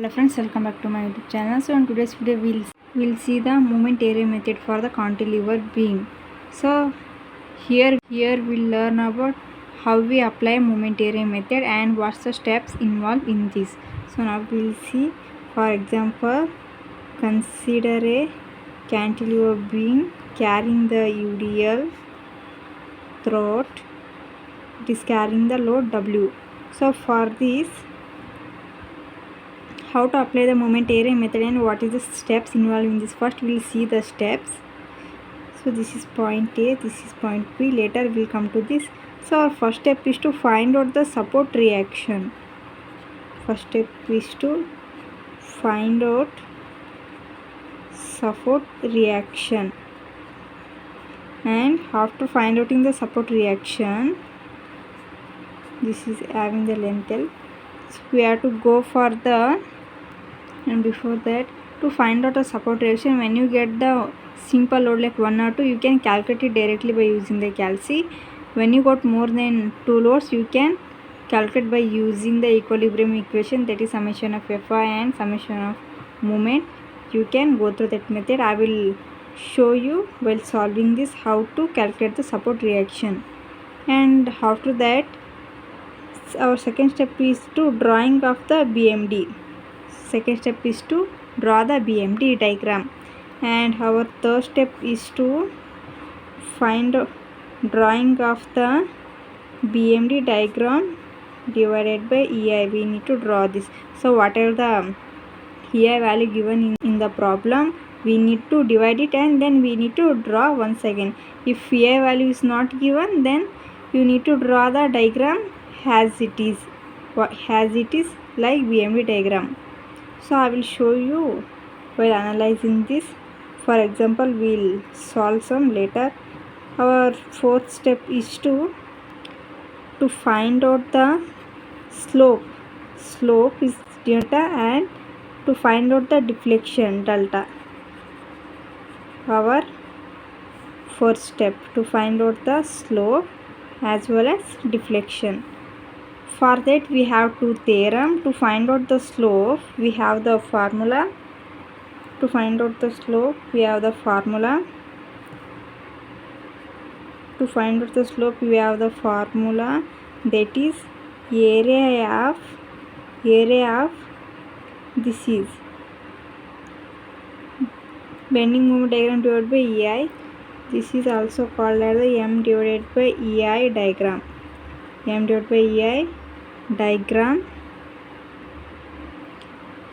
Hello friends, welcome back to my YouTube channel. So in today's video we'll see the moment area method for the cantilever beam. So here we'll learn about how we apply moment area method and what's the steps involved in this. So now we'll see, for example, consider a cantilever beam carrying the UDL throughout. It is carrying the load W. So for this, how to apply the moment area method and what is the steps involved in this. First we'll see the steps. So this is point A, this is point B, later we'll come to this. So our first step is to find out the support reaction. First step is to find out support reaction, and after find out in the support reaction, this is having the length L. So we have to go for the, and before that, to find out a support reaction, when you get the simple load like 1 or 2, you can calculate it directly by using the calci. When you got more than 2 loads, you can calculate by using the equilibrium equation, that is summation of Fi and summation of moment. You can go through that method. I will show you while solving this how to calculate the support reaction. And after that, our second step is to drawing of the BMD. Second step is to draw the BMD diagram, and our third step is to find drawing of the BMD diagram divided by EI. We need to draw this. So whatever the EI value given in the problem, we need to divide it and then we need to draw once again. If EI value is not given, then you need to draw the diagram as it is like BMD diagram. So I will show you while analyzing this. For example, we'll solve some later. Our fourth step is to find out the slope. Slope is delta, and to find out the deflection delta. Our first step, to find out the slope as well as deflection. For that we have two theorem. To find out the slope, we have the formula. To find out the slope, we have the formula. To find out the slope, we have the formula, that is area of this is bending moment diagram divided by EI. This is also called as the M divided by EI diagram. M divided by EI diagram.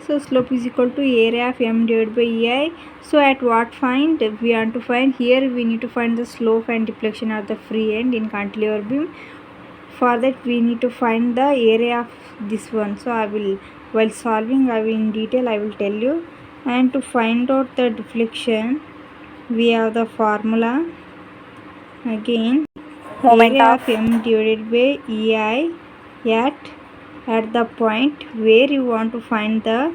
So slope is equal to area of M divided by EI. So at what point we want to find, here we need to find the slope and deflection of the free end in cantilever beam. For that we need to find the area of this one. So I will, while solving, I will in detail I will tell you. And to find out the deflection, we have the formula again, area of M divided by EI at the point where you want to find the,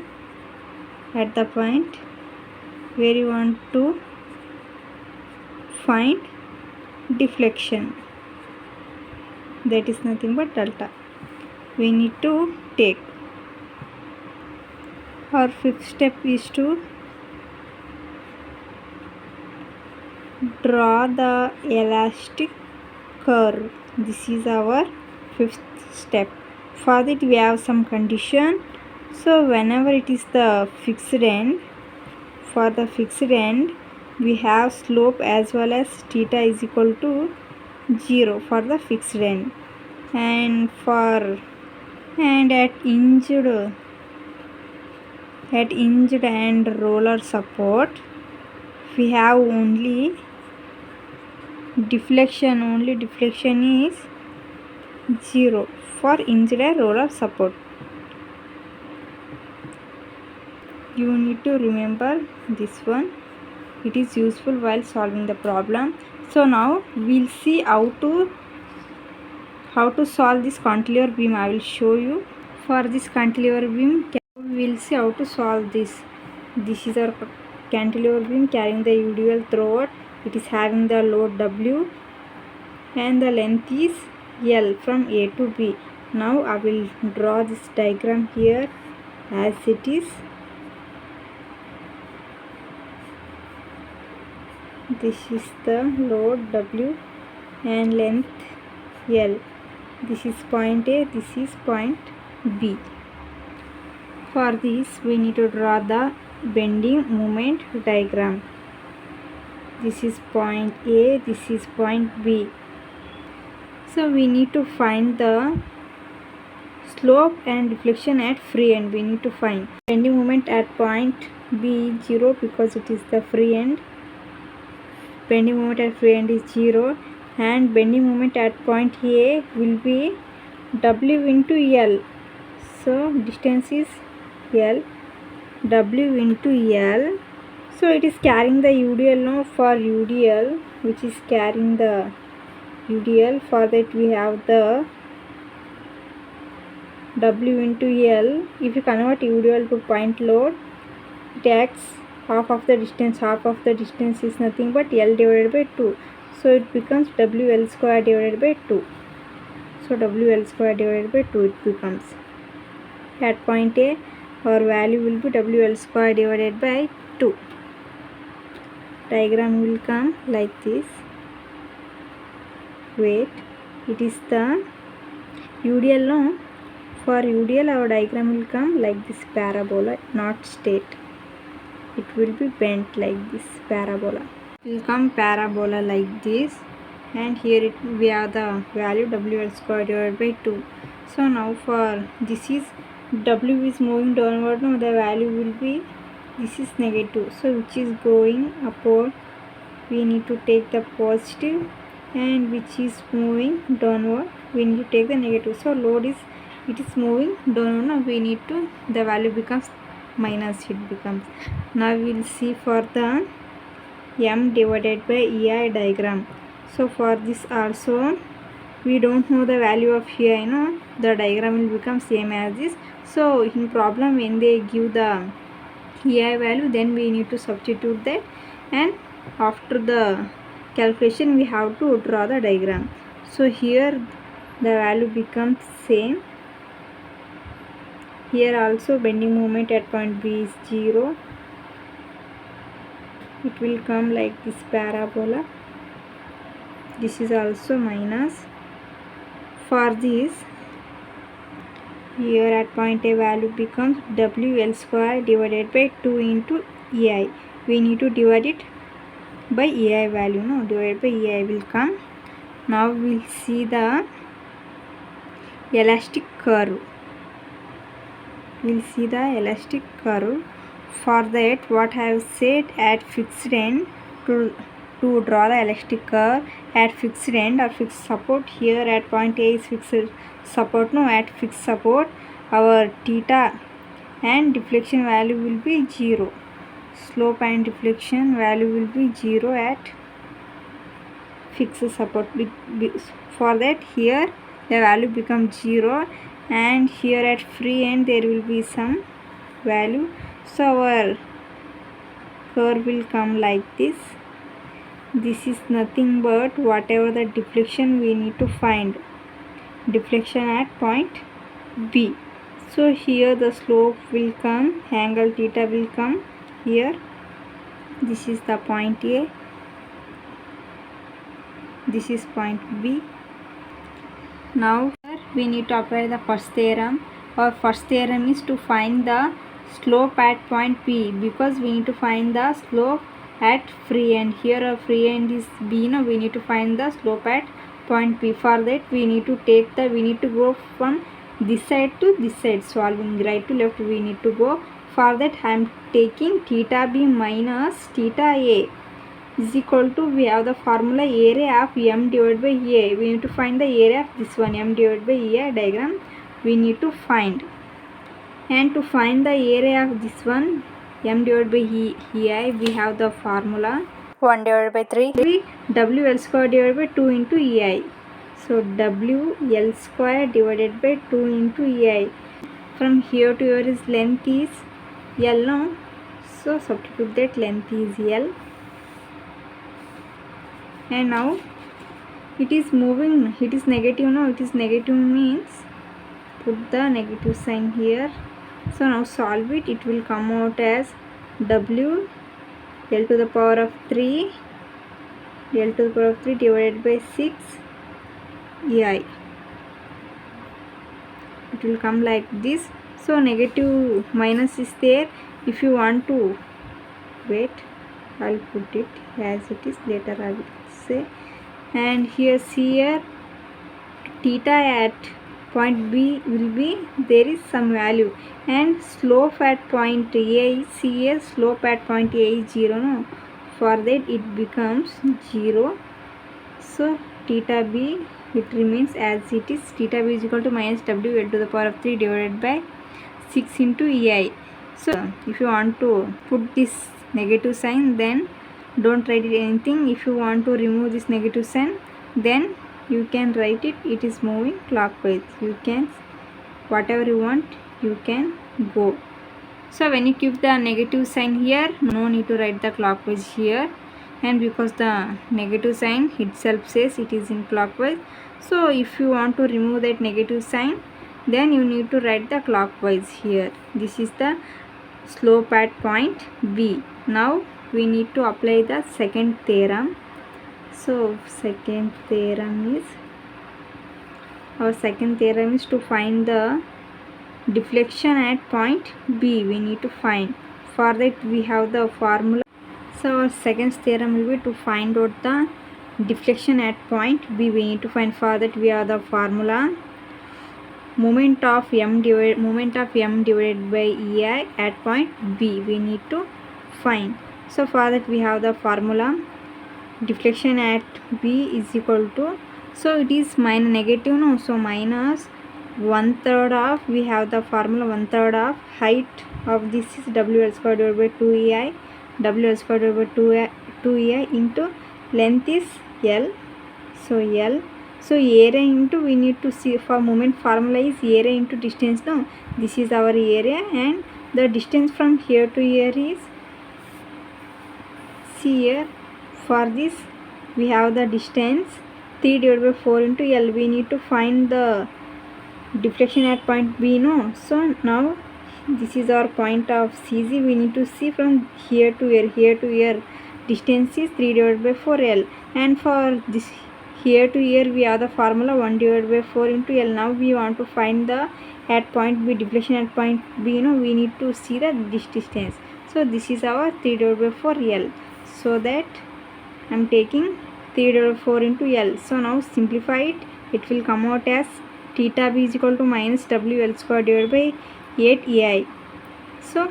at the point where you want to find deflection, that is nothing but delta. We need to take. Our fifth step is to draw the elastic curve. This is our fifth step. For that we have some condition. So whenever it is the fixed end, for the fixed end we have slope as well as theta is equal to 0 for the fixed end. And at hinged and roller support, we have only deflection. Only deflection is 0 for hinged and roller support. You need to remember this one. It is useful while solving the problem. So now we'll see how to solve this cantilever beam. I will show you. For this cantilever beam, we'll see how to solve this. This is our cantilever beam carrying the UDL throughout. It is having the load W and the length is L from A to B. Now I will draw this diagram here as it is. This is the load W and length L. This is point A, this is point B. For this we need to draw the bending moment diagram. This is point A, this is point B. So we need to find the slope and deflection at free end. We need to find bending moment at point B 0 because it is the free end. Bending moment at free end is 0, and bending moment at point A will be W into L. So distance is L, W into L. So it is carrying the UDL now. For UDL, which is carrying the UDL, for that we have the W into L. If you convert UDL to point load, it acts half of the distance. Half of the distance is nothing but L divided by 2. So it becomes WL square divided by 2. So WL square divided by 2 it becomes. At point A, our value will be WL square divided by 2. Diagram will come like this. Wait, it is the UDL now. For UDL, our diagram will come like this parabola, not straight. It will be bent like this parabola. It will come parabola like this, and here we have the value WL square divided by 2. So now for this is W is moving downward, now the value will be, this is negative, so which is going upward we need to take the positive, and which is moving downward we need to take the negative. So load is, it is moving downward, now we need to, the value becomes minus, it becomes. Now we will see for the M divided by EI diagram. So for this also we don't know the value of EI, no, the diagram will become same as this. So in problem when they give the EI value, then we need to substitute that, and after the calculation we have to draw the diagram. So here the value becomes same. Here also bending moment at point B is 0. It will come like this parabola. This is also minus. For this, here at point A value becomes WL square divided by 2 into EI. We need to divide it by EI value, no, divided by EI will come. Now we will see the elastic curve. We will see the elastic curve. For that, what I have said, at fixed end, to draw the elastic curve at fixed end or fixed support, here at point A is fixed support, no, at fixed support our theta and deflection value will be 0. Slope and deflection value will be 0 at fixed support. For that, here the value becomes 0, and here at free end there will be some value. So our curve will come like this. This is nothing but whatever the deflection we need to find, deflection at point B. So here the slope will come, angle theta will come here. This is the point A, this is point B. Now we need to apply the first theorem. Our first theorem is to find the slope at point P, because we need to find the slope at free end. Here our free end is B, now we need to find the slope at point P. For that we need to take the, we need to go from this side to this side, solving right to left we need to go. For that I am taking theta B minus theta A is equal to, we have the formula area of M divided by EI. We need to find the area of this one, M divided by EI diagram we need to find. And to find the area of this one, M divided by EI, we have the formula 1 divided by 3. WL square divided by 2 into EI. So WL square divided by 2 into EI. From here to here is length is L now. So substitute that length is L. And now it is moving, it is negative now, it is negative means put the negative sign here. So now solve it. It will come out as W L to the power of 3 L to the power of 3 divided by 6 EI. It will come like this. So negative minus is there. If you want to wait, I'll put it as it is, later I will say. And here theta at point B will be, there is some value, and slope at point A is here, slope at point A is 0, no? For that it becomes 0. So theta B, it remains as it is. Theta B is equal to minus W L to the power of 3 divided by 6 into EI. So if you want to put this negative sign, then don't write it anything. If you want to remove this negative sign, then you can write it. It is moving clockwise. You can, whatever you want, you can go. So when you keep the negative sign here, no need to write the clockwise here, and because the negative sign itself says it is in clockwise, so if you want to remove that negative sign, then you need to write the clockwise here. This is the slope at point B. Now we need to apply the second theorem. So second theorem is, our second theorem is to find the deflection at point B. We need to find. For that we have the formula. So our second theorem will be to find out the deflection at point B. We need to find. For that we have the formula, moment of m divided by EI at point B. We need to find. So for that we have the formula, deflection at B is equal to, so it is minus negative, no? So minus 1/3 of, we have the formula, 1/3 of height of this is WL square divided by 2EI, WL square divided by 2EI into length is L, so L. So area into, we need to see, for moment formula is area into distance, no? This is our area, and the distance from here to here is, see here, for this we have the distance 3 divided by 4 into L. We need to find the deflection at point B, no? So now this is our point of CG. We need to see from here to here, distance is 3 divided by 4L, and for this here to here we have the formula 1 divided by 4 into L. Now we want to find the at point B, deflection at point B, no? We need to see this distance. So this is our 3 divided by 4L. So that I am taking 3 divided by 4 into L. So now simplify it. It will come out as theta B is equal to minus WL square divided by 8 EI. So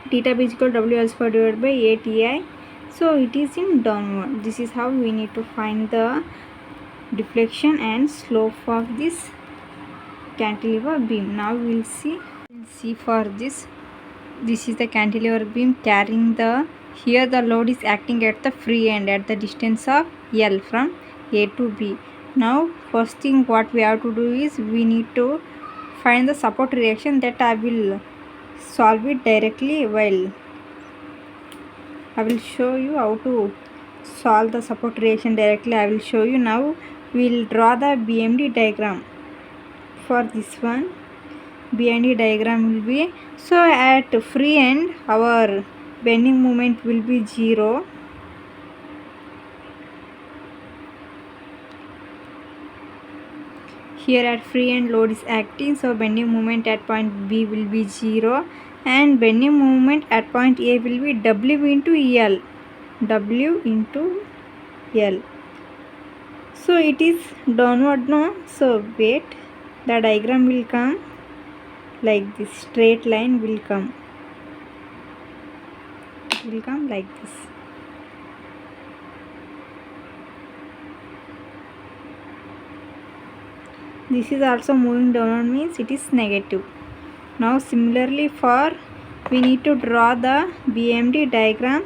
theta B is equal to WL square divided by 8 EI. So it is in downward. This is how we need to find the deflection and slope of this cantilever beam. Now we'll see for this. This is the cantilever beam carrying the, here the load is acting at the free end at the distance of L from A to B. Now first thing what we have to do is, we need to find the support reaction. That I will solve it directly while I will show you how to solve the support reaction directly. I will show you. Now we will draw the BMD diagram. For this one, BMD diagram will be, so at free end our bending moment will be 0. Here at free end load is acting, so bending moment at point B will be 0, and bending moment at point A will be W into L. W into L. So it is downward, no? So wait, the diagram will come like this, straight line will come. It will come like this. This is also moving downward, means it is negative. Now similarly for, we need to draw the BMD diagram,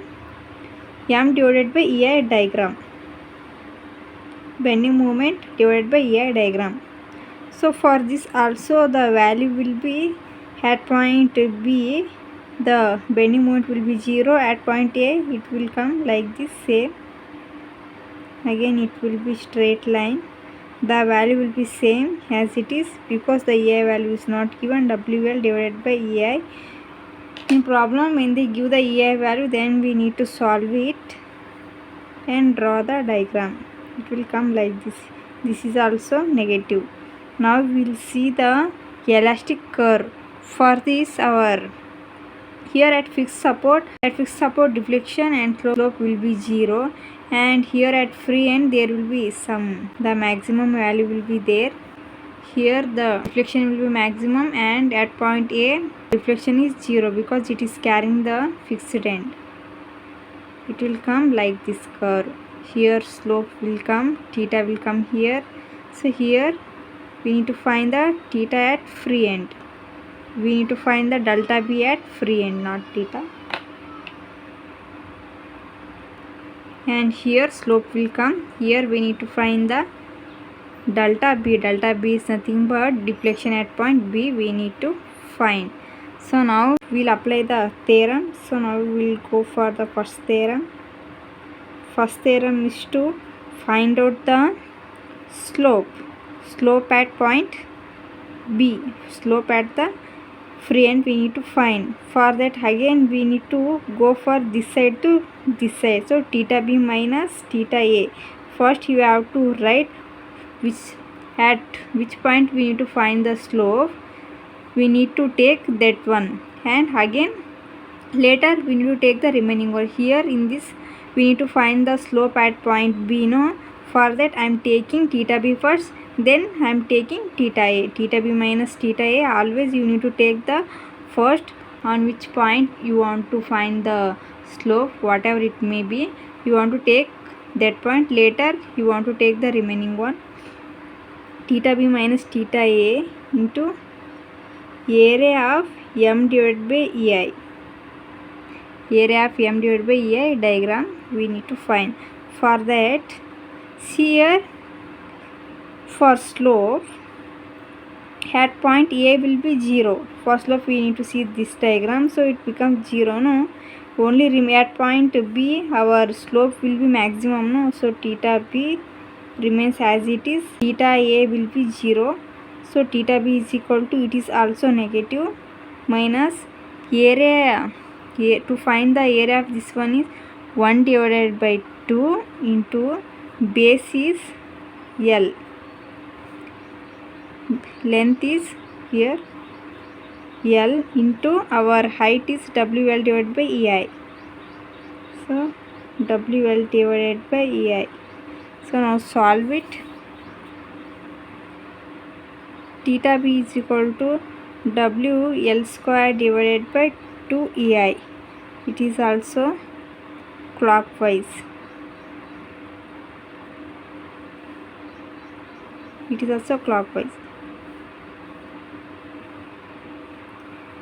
M divided by EI diagram, bending moment divided by EI diagram. So for this also the value will be, at point B the bending moment will be 0, at point A it will come like this, same. Again it will be straight line. the value will be same as it is because the EI value is not given. WL divided by EI. In problem, when they give the EI value, then we need to solve it and draw the diagram. It will come like this. This is also negative. Now we will see the elastic curve. For this, our here at fixed support deflection and slope will be 0, and here at free end there will be the maximum value will be there. Here the deflection will be maximum, and at point A deflection is 0 because it is carrying the fixed end. It will come like this curve. Here slope will come, theta will come here. So here we need to find the theta at free end. We need to find the delta B at free end, not theta. And here slope will come. Here we need to find the delta B. Delta B is nothing but deflection at point B we need to find. So now we'll apply the theorem. So now we'll go for the first theorem. First theorem is to find out the slope at point B. Slope at the free end we need to find. For that again we need to go for this side to this side. So theta B minus theta A. First you have to write at which point we need to find the slope. We need to take that one, and again later we need to take the remaining one. Here in this we need to find the slope at point B. For that I am taking theta B first, then I am taking theta A. Theta B minus theta A. Always you need to take the first on which point you want to find the slope, whatever it may be. You want to take that point. Later you want to take the remaining one. Theta B minus theta A into area of M divided by EI. Area of M divided by EI diagram we need to find. For that, see here, for slope at point A will be 0. For slope we need to see this diagram, so it becomes 0. Only at point B our slope will be maximum. So theta B remains as it is. Theta A will be 0. So theta B is equal to, it is also negative, minus area. To find the area of this one is 1 divided by 2 into base is L. Length is here L into our height is WL divided by EI. So WL divided by EI. So now solve it. Theta B is equal to WL square divided by 2 EI. It is also clockwise. It is also clockwise.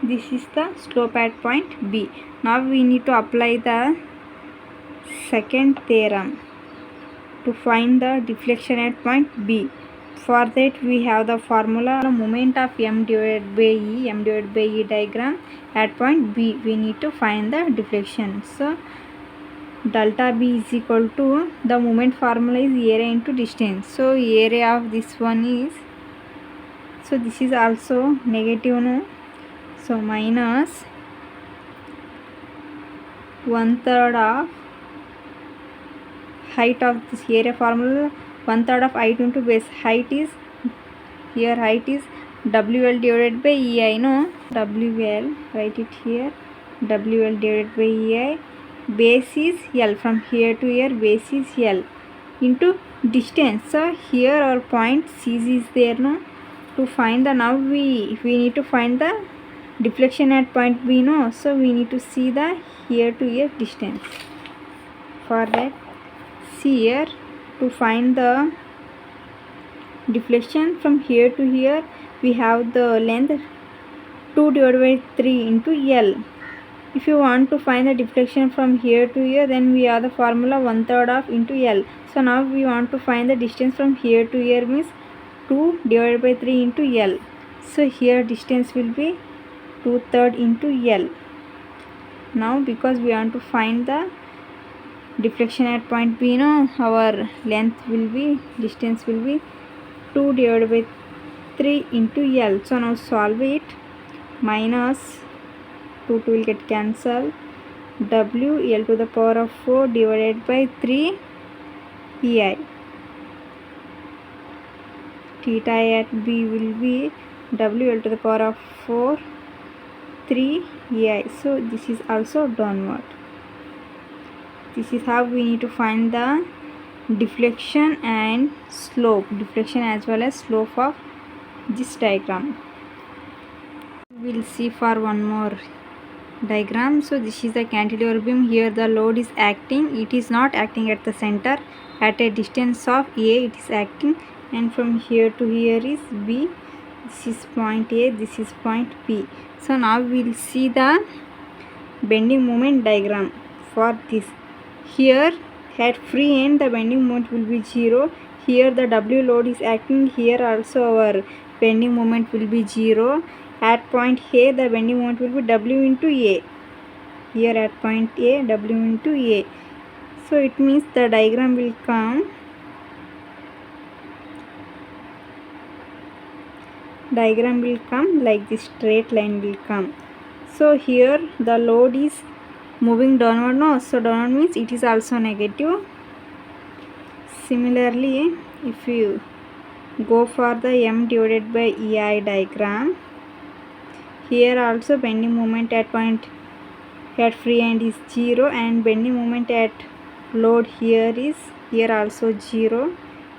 This is the slope at point B. Now we need to apply the second theorem to find the deflection at point B. For that we have the formula, the moment of M divided by E diagram at point B. We need to find the deflection. So delta B is equal to, the moment formula is area into distance. So area of this one is, so this is also negative. So minus 1/3 of height of this area formula, 1/3 of height into base. Height is, here height is WL divided by EI. WL, write it here, WL divided by EI. Base is L. From here to here base is L into distance. So here our point C is there. To find the, now we need to find the deflection at point B. So we need to see the here to here distance. For that, see here, to find the deflection from here to here, we have the length 2 divided by 3 into L. If you want to find the deflection from here to here, then we have the formula 1/3 of into L. So now we want to find the distance from here to here, means 2 divided by 3 into L. So here distance will be 2/3 into L. Now because we want to find the deflection at point B, our length will be, distance will be 2 divided by 3 into L. So now solve it. Minus 2 will get cancelled. W L to the power of 4 divided by 3 EI. Theta at B will be W L to the power of 4 3 EI. So this is also downward. This is how we need to find the deflection and slope, deflection as well as slope of this diagram. We'll see for one more diagram. So this is the cantilever beam. Here the load is acting. It is not acting at the center. At a distance of A it is acting, and from here to here is B. This is point A, this is point B. So now we'll see the bending moment diagram for this. Here at free end the bending moment will be 0. Here the W load is acting. Here also our bending moment will be 0. At point A the bending moment will be W into A. Here at point A, W into A. So it means the diagram will come like this, straight line will come. So here the load is moving downward, no? So downward means it is also negative. Similarly, if you go for the M divided by EI diagram, here also bending moment at point at free end is 0, and bending moment at load here is also 0,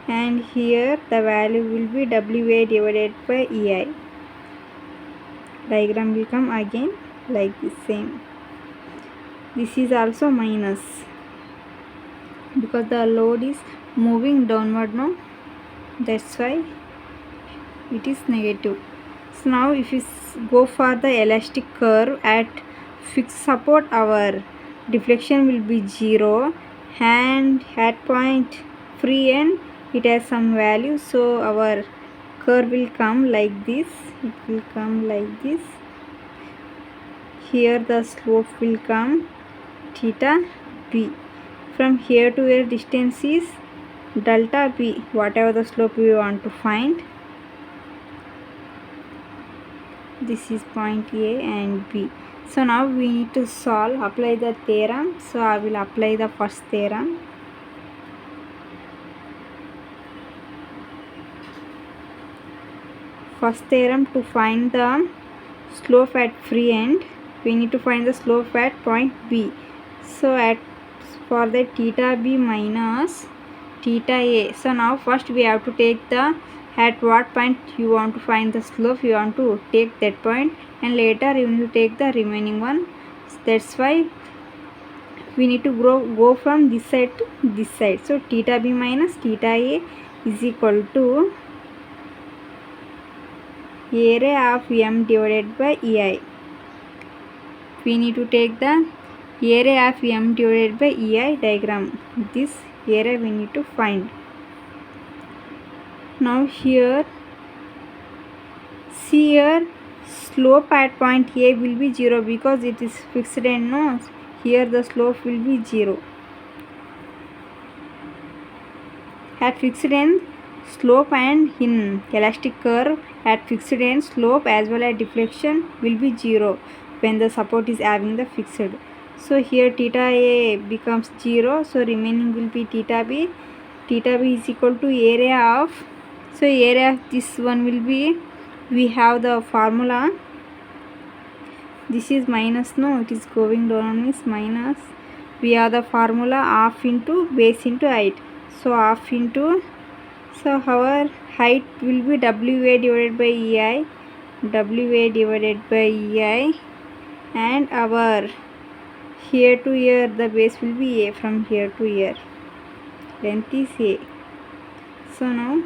and here the value will be WA divided by EI. Diagram will come again like the same. This is also minus because the load is moving downward, no? That's why it is negative. So now if you go for the elastic curve, at fixed support our deflection will be 0, and at point free end it has some value, so our curve will come like this. It will come like this. Here the slope will come theta B. From here to here distance is delta B, whatever the slope we want to find. This is point A and B. So now we need to solve, apply the theorem. So I will apply the first theorem. First theorem, to find the slope at free end, we need to find the slope at point B. So for the theta B minus theta A. So now first we have to take the, at what point you want to find the slope, you want to take that point, and later you need to take the remaining one. That's why we need to go from this side to this side. So theta B minus theta A is equal to area of M divided by EI. We need to take the area of M divided by EI diagram. This area we need to find. Now here, see here, slope at point A will be 0 because it is fixed end, no? Here the slope will be 0. At fixed end, slope and in elastic curve, at fixed end slope as well as deflection will be 0 when the support is having the fixed. So here theta A becomes 0, so remaining will be theta B. Theta B is equal to area of, so area of this one will be, we have the formula, this is minus, no, it is going down means minus, we have the formula half into base into height. So half into, so our height will be WA divided by EI, WA divided by EI, and our here to here the base will be A, from here to here length is A. So now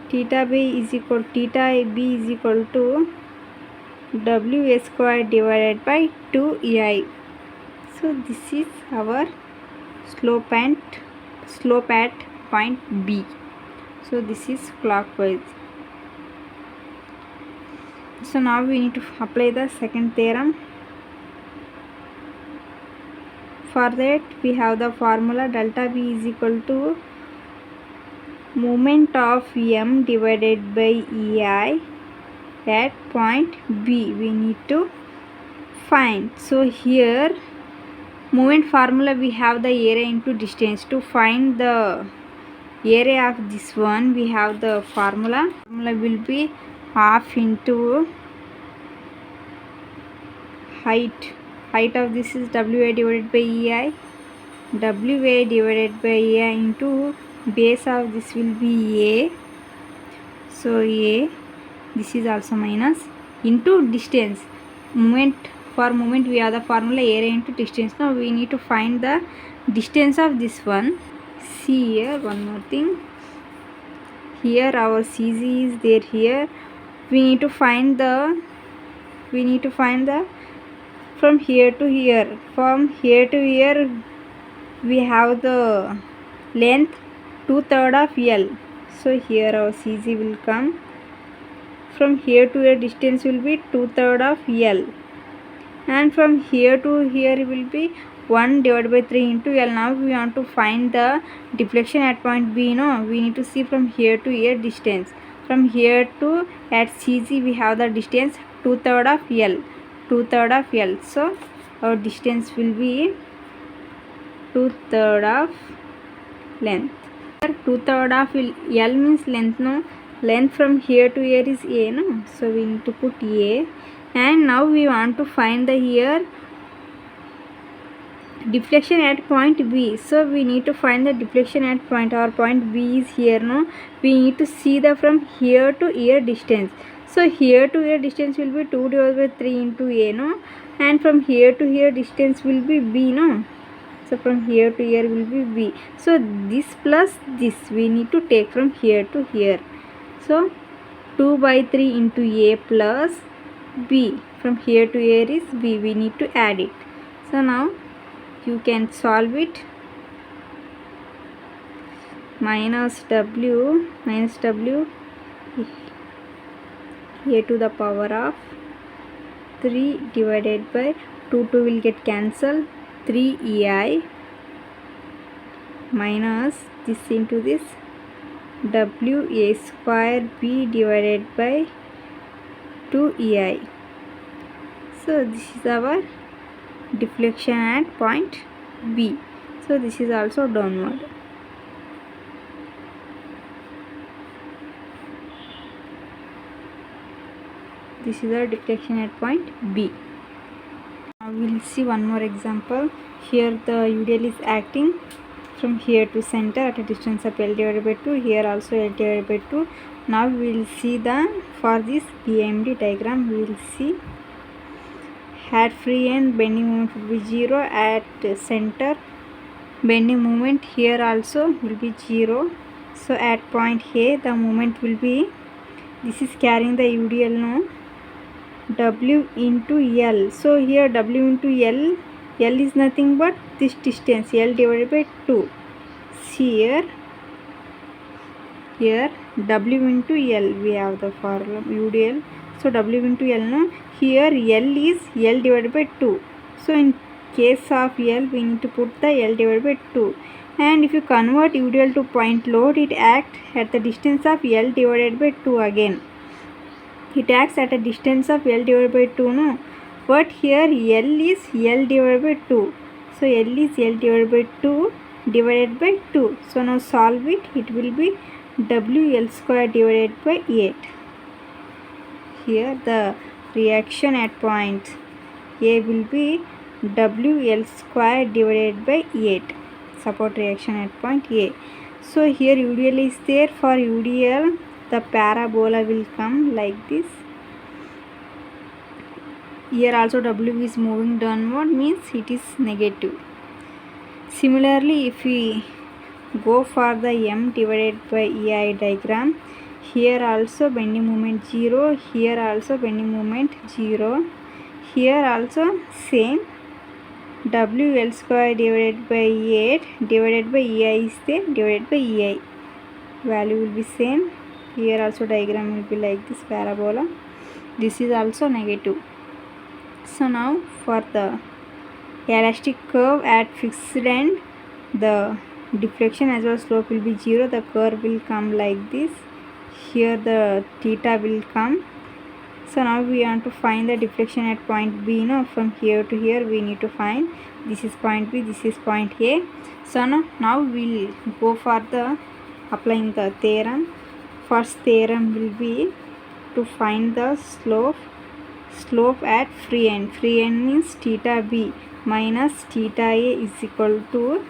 theta B is equal to WA square divided by 2 EI. So this is our slope at point B. So this is clockwise. So now we need to apply the second theorem. For that we have the formula delta B is equal to moment of m divided by ei at point B we need to find. So here moment formula we have the area into distance. To find the area of this one we have the formula will be half into height of this is wa divided by ei, wa divided by ei into base of this will be a, so a, this is also minus into distance. For moment we have the formula area into distance. Now we need to find the distance of this one. See here one more thing, here our CZ is there. Here we need to find the from here to here. From here to here we have the length 2/3 of L. So here our CZ will come. From here to here distance will be 2/3 of L, and from here to here will be 1 divided by 3 into L. Now we want to find the deflection at point B. No, we need to see from here to here distance. From here to at CZ we have the distance 2/3 of L. 2/3 of L. So our distance will be 2/3 of length. 2/3 of L means length. No, length from here to here is A. No, so we need to put A. And now we want to find the here deflection at point B. So we need to find the deflection at point. Our point B is here. No, we need to see the from here to here distance. So here to here distance will be 2 divided by 3 into A. No, and from here to here distance will be B. No, so from here to here will be B. So this plus this we need to take from here to here. So 2 by 3 into A plus B. From here to here is B. We need to add it. So now you can solve it. Minus W A to the power of 3 divided by 2 will get cancelled, 3 ei minus this into this W A square B divided by 2 ei. So this is our deflection at point B. So this is also downward. This is our deflection at point B. Now we will see one more example. Here the UDL is acting from here to center at a distance of L divided by 2. Here also L divided by 2. Now we will see the for this BMD diagram we will see head free and bending moment will be 0 at center. Bending moment here also will be 0. So at point A the moment will be, this is carrying the UDL. No, W into L. So here W into L is nothing but this distance L divided by 2. See here W into L we have the formula UDL. So W into L. No, here L is L divided by 2. So in case of L we need to put the L divided by 2. And if you convert UDL to point load, it acts at the distance of L divided by 2 again. It acts at a distance of L divided by 2. No, but here L is L divided by 2. So L is L divided by 2 divided by 2. So now solve it. It will be WL square divided by 8. Here the reaction at point A will be WL square divided by 8. Support reaction at point A. So here UDL is there. For UDL the parabola will come like this. Here also W is moving downward, means it is negative. Similarly, if we go for the M divided by EI diagram, here also bending moment 0, here also bending moment 0, here also same WL square divided by 8 divided by EI is there, divided by EI value will be same. Here also diagram will be like this parabola. This is also negative. So now for the elastic curve at fixed end, the deflection as well as slope will be 0. The curve will come like this. Here the theta will come. So now we want to find the deflection at point B. From here to here we need to find. This is point B, this is point A. So now we'll go for the applying the theorem. First theorem will be to find the slope at free end. Free end means theta B minus theta A is equal to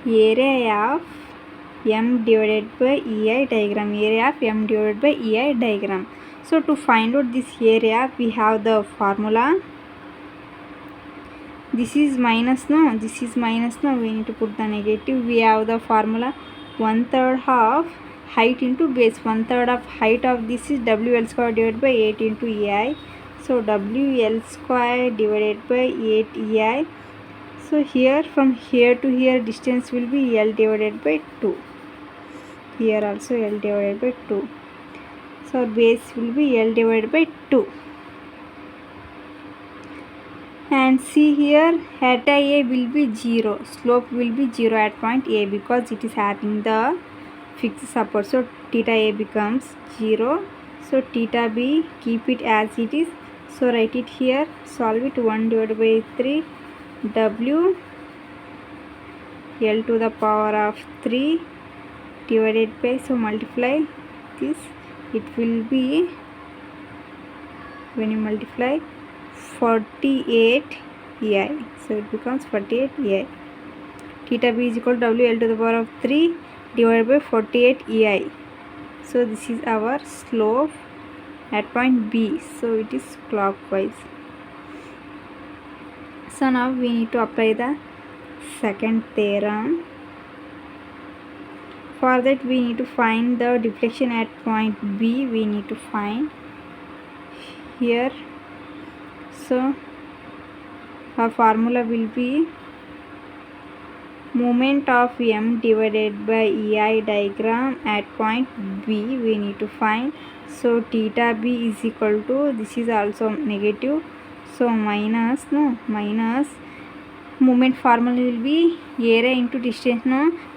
area of m divided by EI diagram. Area of m divided by EI diagram. So to find out this area, we have the formula. This is minus, no? This is minus, no? We need to put the negative. We have the formula 1/3 of height into base. 1/3 of height of this is WL square divided by 8 into EI. So WL square divided by 8 EI. So here from here to here distance will be L divided by 2. Here also L divided by 2. So base will be L divided by 2. And see here theta A will be 0. Slope will be 0 at point A because it is having the fixed support. So theta A becomes 0. So theta B, keep it as it is. So write it here. Solve it. 1 divided by 3 W L to the power of 3 divided by, so multiply this, it will be, when you multiply, 48 EI. So it becomes 48 EI. Theta B is equal to WL to the power of 3 divided by 48 EI. So this is our slope at point B. So it is clockwise. So now we need to apply the second theorem. For that we need to find the deflection at point B. We need to find here. So our formula will be moment of m divided by EI diagram at point B. We need to find. So theta B is equal to, this is also negative, so minus moment formula will be area into distance.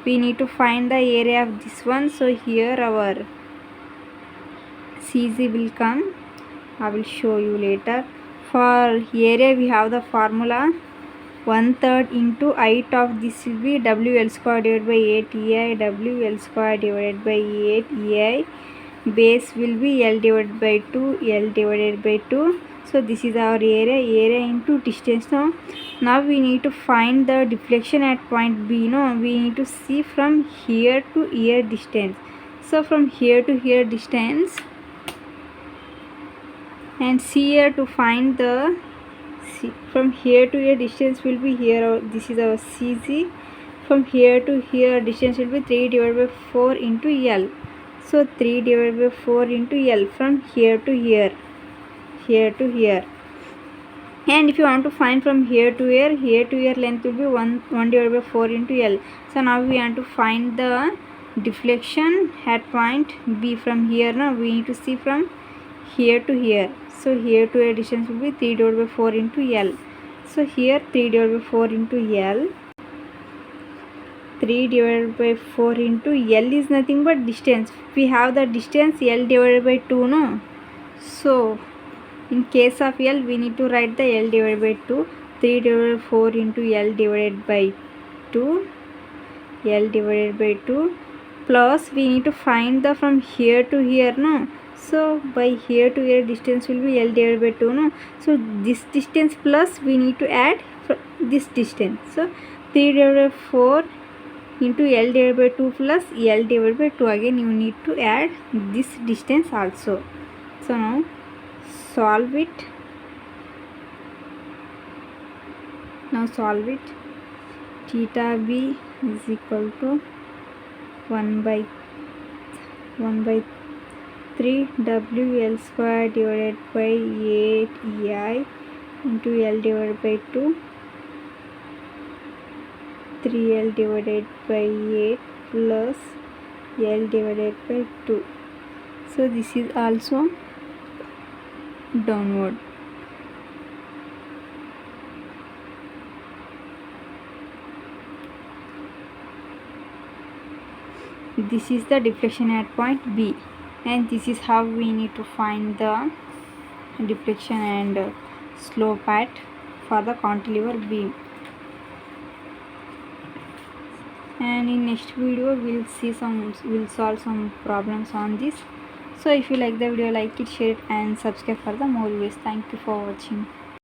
We need to find the area of this one. So here our CZ will come. I will show you later. For area we have the formula 1/3 into height of this will be WL square divided by 8 EI. WL square divided by 8 EI. Base will be L divided by 2. L divided by 2. So this is our area into distance. Now we need to find the deflection at point B. We need to see from here to here distance. So from here to here distance, and see here to find the, from here to here distance will be here. This is our CZ. From here to here distance will be 3 divided by 4 into L. So 3 divided by 4 into L from here to here to here. And if you want to find from here to here length will be 1 divided by 4 into L. So now we want to find the deflection at point B. From here we need to see from here to here. So here to here distance will be 3 divided by 4 into L. So here 3 divided by 4 into L. 3 divided by 4 into L is nothing but distance. We have the distance L divided by 2. So in case of L we need to write the L divided by 2. 3 divided by 4 into L divided by 2. L divided by 2. Plus we need to find the from here to here. So by here to here distance will be L divided by 2. So this distance plus we need to add this distance. So 3 divided by 4 into L divided by 2 plus L divided by 2. Again you need to add this distance also. So now solve it. Theta B is equal to 1 by 3 WL square divided by 8 EI into L divided by 2. 3L divided by 8 plus L divided by 2. So this is also downward. This is the deflection at point B, and this is how we need to find the deflection and slope at for the cantilever beam. And in next video we'll solve some problems on this. So if you like the video, like it, share it and subscribe for the more videos. Thank you for watching.